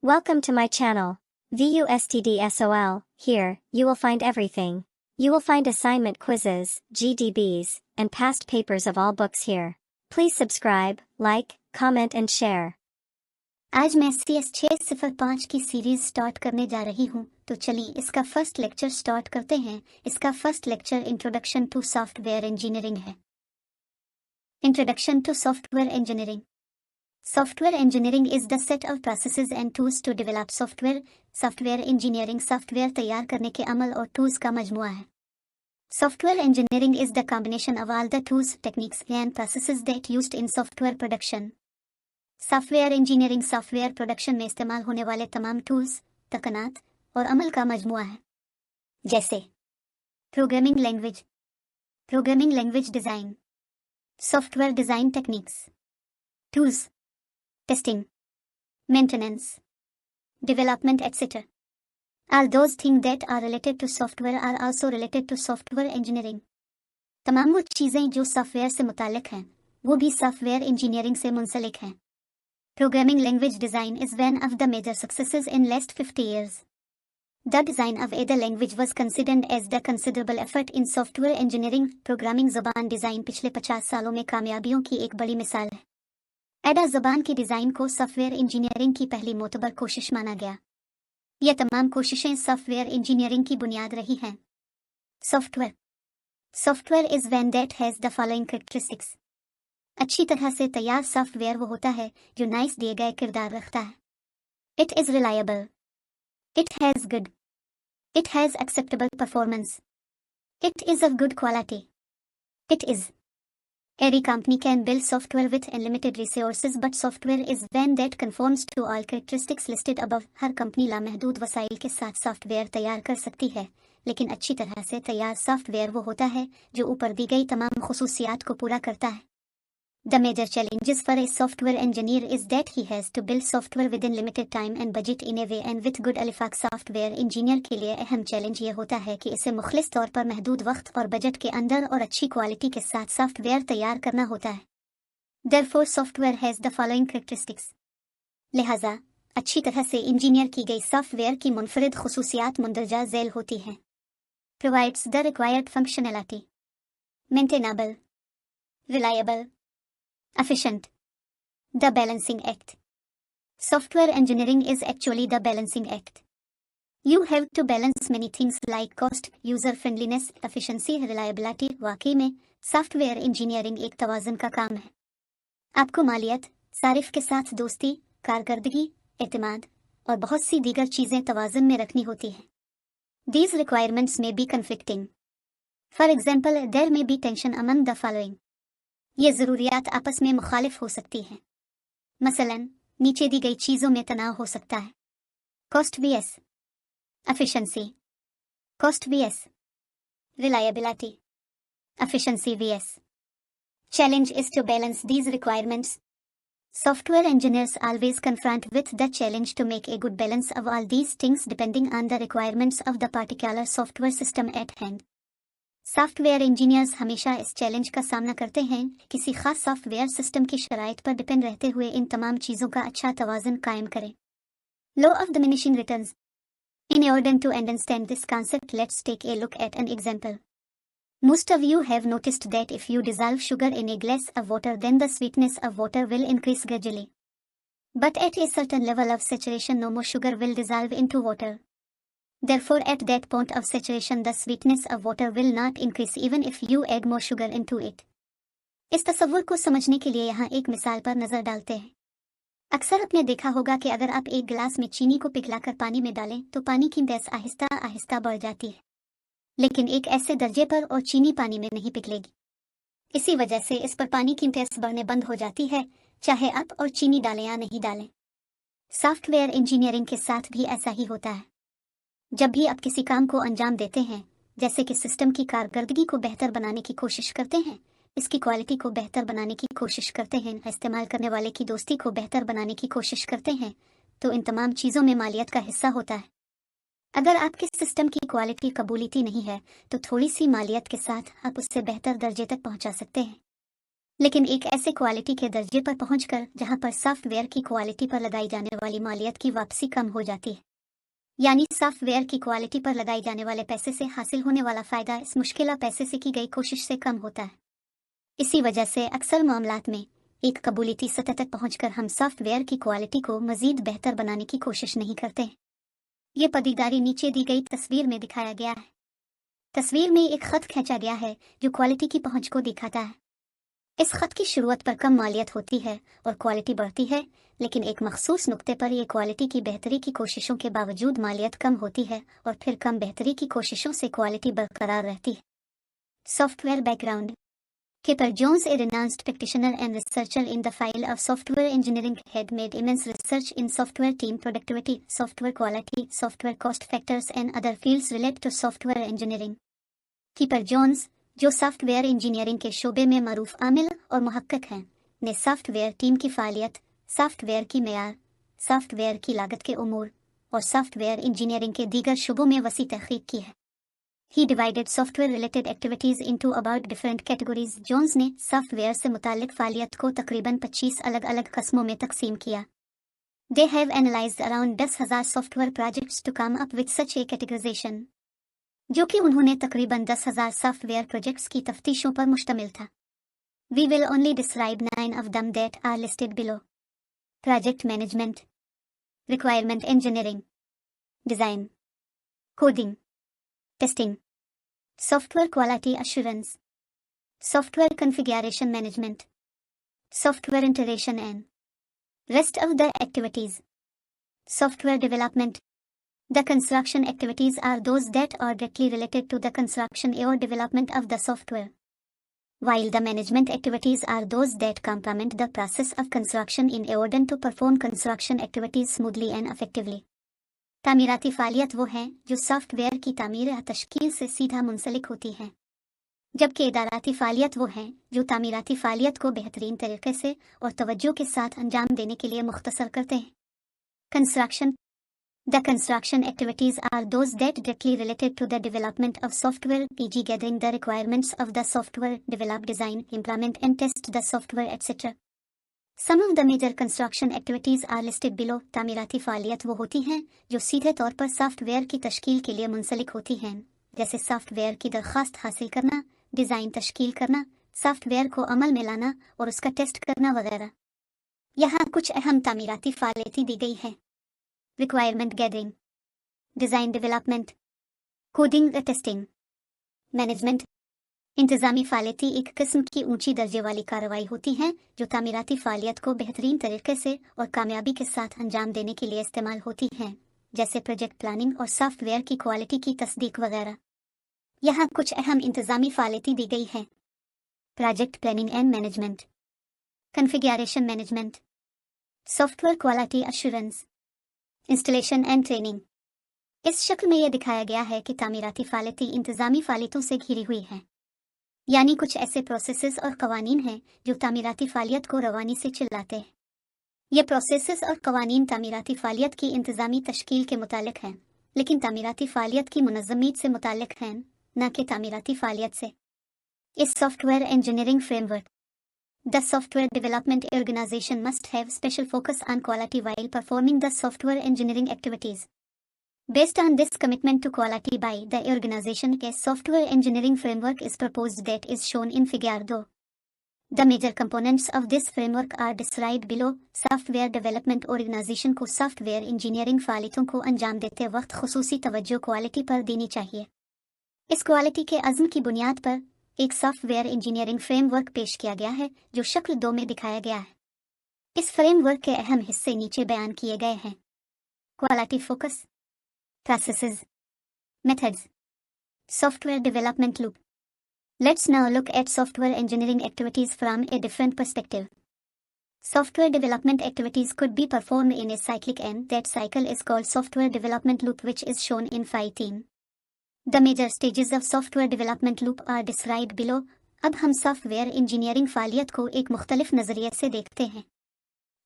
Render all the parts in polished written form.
Welcome to my channel. VuStdSol. Here, you will find everything. You will find assignment quizzes, GDBs, and past papers of all books here. Please subscribe, like, comment and share. आज मैं CS605 की series start करने जा रही हूँ, तो चलिए इसका फर्स्ट लेक्चर स्टार्ट करते हैं। इसका first lecture introduction to software engineering है। Introduction to software engineering. Software engineering is the set of processes and tools to develop software. Software engineering software तैयार करने के अमल और टूल्स का मजमुआ है। Software engineering is the combination of all the tools, techniques and processes that used in software production. Software engineering software production में इस्तेमाल होने वाले तमाम टूल्स, तकनीक और अमल का मजमुआ है। जैसे programming language design, software design techniques, tools, testing, maintenance, development, etc. All those things that are related to software are also related to software engineering. तमाम वो चीज़ें जो सॉफ्टवेयर से मुताल्लिक हैं, वो भी सॉफ्टवेयर इंजीनियरिंग से मुंसलिक हैं। Programming language design is one of the major successes in last 50 years. The design of either language was considered as the considerable effort in software engineering. Programming ज़बान डिज़ाइन पिछले 50 सालों में कामयाबियों की एक बड़ी मिसाल है। एडा ज़बान की डिज़ाइन को सॉफ्टवेयर इंजीनियरिंग की पहली मोतबर कोशिश माना गया। यह तमाम कोशिशें सॉफ्टवेयर इंजीनियरिंग की बुनियाद रही हैं। Software is when that has the following characteristics. अच्छी तरह से तैयार सॉफ्टवेयर वो होता है जो नाइस दिए गए किरदार रखता है। It is reliable, it has good, it has acceptable performance, it is of good quality, it is. Every company can build software with unlimited resources, but software is when that conforms to all characteristics listed above. Her company लामहदूद वसाइल के साथ software तैयार कर सकती है, लेकिन अच्छी तरह से तैयार सॉफ्टवेयर वो होता है जो ऊपर दी गई तमाम खुसूसियात को पूरा करता है। The major challenges for a software engineer is that he has to build software within limited time and budget in a way and with good alifac. Software engineer के लिए अहम चैलेंज ये होता है कि इसे मुखलिस तौर पर महदूद वक्त और बजट के अंदर और अच्छी क्वालिटी के साथ सॉफ्टवेयर तैयार करना होता है। Therefore, software has the following characteristics. लिहाजा अच्छी तरह से इंजीनियर की गई सॉफ्टवेयर की मुनफरिद खुसूसियात मुंदरजा झैल होती हैं। Provides the required functionality. Maintainable, reliable, efficient. The balancing act. Software engineering is actually the balancing act. You have to balance many things like cost, user friendliness, efficiency, reliability. वाकई में software engineering एक तवाज़ुन का काम है। आपको मालियत, सारिफ के साथ दोस्ती, कारकर्दगी, एतमाद और बहुत सी दीगर चीज़ें तवाज़ुन में रखनी होती हैं। These requirements may be conflicting. For example, there may be tension among the following. ये ज़रूरियात आपस में मुखालिफ हो सकती हैं। मसलन, नीचे दी गई चीज़ों में तनाव हो सकता है। Cost vs efficiency, cost vs reliability, efficiency vs challenge is to balance these requirements. Software engineers always confront with the challenge to make a good balance of all these things depending on the requirements of the particular software system at hand. Software engineers हमेशा इस challenge का सामना करते हैं किसी खास software system की शराइत पर डिपेंड रहते हुए इन तमाम चीज़ों का अच्छा तवाज़ुन कायम करें। Law of diminishing returns. In order to understand this concept, let's take a look at an example. Most of you have noticed that if you dissolve sugar in a glass of water, then the sweetness of water will increase gradually. But at a certain level of saturation, no more sugar will dissolve into water. Therefore, at that point of saturation, the sweetness of water will not increase even if you add more sugar into it. इस तस्वुर को समझने के लिए यहाँ एक मिसाल पर नज़र डालते हैं। अक्सर आपने देखा होगा कि अगर आप एक गिलास में चीनी को पिघलाकर पानी में डालें तो पानी की गैस आहिस्ता आहिस्ता बढ़ जाती है, लेकिन एक ऐसे दर्जे पर और चीनी पानी में नहीं पिघलेगी। इसी वजह से इस पर पानी की गैस बढ़ने बंद हो जाती है, चाहे आप और चीनी डालें या नहीं डालें। सॉफ्टवेयर इंजीनियरिंग के साथ भी ऐसा ही होता है। जब भी आप किसी काम को अंजाम देते हैं, जैसे कि सिस्टम की कारकर्दगी को बेहतर बनाने की कोशिश करते हैं, इसकी क्वालिटी को बेहतर बनाने की कोशिश करते हैं, इस्तेमाल करने वाले की दोस्ती को बेहतर बनाने की कोशिश करते हैं, तो इन तमाम चीज़ों में मालियत का हिस्सा होता है। अगर आपके सिस्टम की क्वालिटी कबूलियती नहीं है, तो थोड़ी सी मालियत के साथ आप उससे बेहतर दर्जे तक पहुंचा सकते हैं। लेकिन एक ऐसे क्वालिटी के दर्जे पर पहुंचकर जहां पर सॉफ्टवेयर की क्वालिटी पर लगाई जाने वाली मालियत की वापसी कम हो जाती है, यानी सॉफ्टवेयर की क्वालिटी पर लगाए जाने वाले पैसे से हासिल होने वाला फायदा इस मुश्किल पैसे से की गई कोशिश से कम होता है। इसी वजह से अक्सर मामलात में एक कबूलियती सतह तक पहुंचकर हम सॉफ्टवेयर की क्वालिटी को मजीद बेहतर बनाने की कोशिश नहीं करते। ये पदीदारी नीचे दी गई तस्वीर में दिखाया गया है। तस्वीर में एक खत खींचा गया है जो क्वालिटी की पहुंच को दिखाता है। इस खत की शुरुआत पर कम मालियत होती है और क्वालिटी बढ़ती है, लेकिन एक मखसूस नुक्ते पर यह क्वालिटी की बेहतरी की कोशिशों के बावजूद मालियत कम होती है और फिर कम बेहतरी की कोशिशों से क्वालिटी बरकरार रहती है। Software background Kipper Jones, a renowned practitioner and researcher in the field of software engineering, had made immense research in software team productivity, software quality, software cost factors and other fields related to software engineering. Kipper Jones, जो software engineering के शोबे में मरूफ आमिल और मुहक्किक हैं, ने software team की फालियत, software की मेयार, software की लागत के उमूर और सॉफ्टवेयर इंजीनियरिंग के दीगर शोबों में वसी तहकीक की है। He divided software-related activities into about different categories. Jones ने सॉफ्टवेयर से मुतालिक फालियत को तकरीबन 25 अलग-अलग कस्मों में तकसीम किया। They have analyzed around 10,000 software projects to come up with such a categorization. जो कि उन्होंने तकरीबन 10,000 सॉफ्टवेयर प्रोजेक्ट्स की तफ्तीशों पर मुश्तमिल था। We will only describe 9 of them that are listed below. Project management, requirement engineering, design, coding, testing, software quality assurance, software configuration management, software integration and rest of the activities. Software development. The construction activities are those that are directly related to the construction or development of the software, while the management activities are those that complement the process of construction in order to perform construction activities smoothly and effectively. तामीराती फालियत वो हैं जो software की तामीर या तश्कील से सीधा मुंसलिक होती हैं, जबकि इदाराती फालियत वो हैं जो तामीराती फालियत को बेहतरीन तरीके से और तवज्जो के साथ अंजाम देने के लिए मुख्तसर करते हैं। Construction. The construction activities are those that directly related to the development of software, e.g. gathering the requirements of the software, develop, design, implement and test the software, etc. Some of the major construction activities are listed below. तामीराती फालियत वो होती हैं जो सीधे तौर पर software की तश्कील के लिए मुंसलिक होती हैं, जैसे सॉफ्टवेयर की दरख्वास्त हासिल करना, डिज़ाइन तश्कील करना, सॉफ्टवेयर को अमल में लाना और उसका टेस्ट करना वगैरह। यहाँ कुछ अहम तामीराती फालियतें दी गई हैं। Requirement gathering, design development, coding व टेस्टिंग, मैनेजमेंट। इंतज़ामी फालियतें एक किस्म की ऊंची दर्जे वाली कार्रवाई होती हैं जो तामीराती फालियत को बेहतरीन तरीके से और कामयाबी के साथ अंजाम देने के लिए इस्तेमाल होती हैं, जैसे प्रोजेक्ट प्लानिंग और सॉफ्टवेयर की क्वालिटी की तस्दीक वगैरह। यहाँ कुछ अहम इंतज़ामी फालियतें दी गई हैं। Project planning and management, configuration management, software quality assurance, installation and training. इस शक्ल में यह दिखाया गया है कि तामीराती फालियतें इंतज़ामी फालियतों से घिरी हुई हैं, यानी कुछ ऐसे प्रोसेसेस और कवानीन हैं जो तामीराती फालियत को रवानी से चिल्लाते हैं। ये प्रोसेसेस और कवानीन तामीराती फालियत की इंतज़ामी तश्कील के मुतालिक हैं, लेकिन तामीराती फालियत की मुनज़्ज़मीत से मुतालिक हैं, न कि तामीराती फालियत से। इस software engineering framework, The software development organization must have special focus on quality while performing the software engineering activities. Based on this commitment to quality by the organization, a software engineering framework is proposed that is shown in figure 2. The major components of this framework are described below. Software development organization को software engineering फालितों को अंजाम देते वक्त खुसूसी तवज्जो quality पर देनी चाहिए। इस क्वालिटी के अज़्म की बुनियाद पर एक सॉफ्टवेयर इंजीनियरिंग फ्रेमवर्क पेश किया गया है जो शक्ल 2 में दिखाया गया है। इस फ्रेमवर्क के अहम हिस्से नीचे बयान किए गए हैं। Quality focus, processes, methods, software development loop. Let's now look at software engineering activities from a different perspective. Software development activities could be performed in a cyclic and that cycle is called software development loop, which is shown in Phi 3. The major stages of software development loop are described below. अब हम software engineering फालियत को एक मुख्तलिफ नज़रिए से देखते हैं।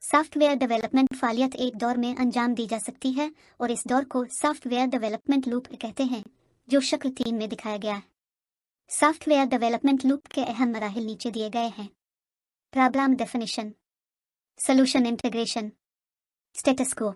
Software development फालियत एक दौर में अंजाम दी जा सकती है और इस दौर को सॉफ्टवेयर डेवलपमेंट लूप कहते हैं, जो शक्ल 3 में दिखाया गया है। सॉफ्टवेयर डेवलपमेंट लूप के अहम मराहिल नीचे दिए गए हैं। Problem definition, solution integration, status को।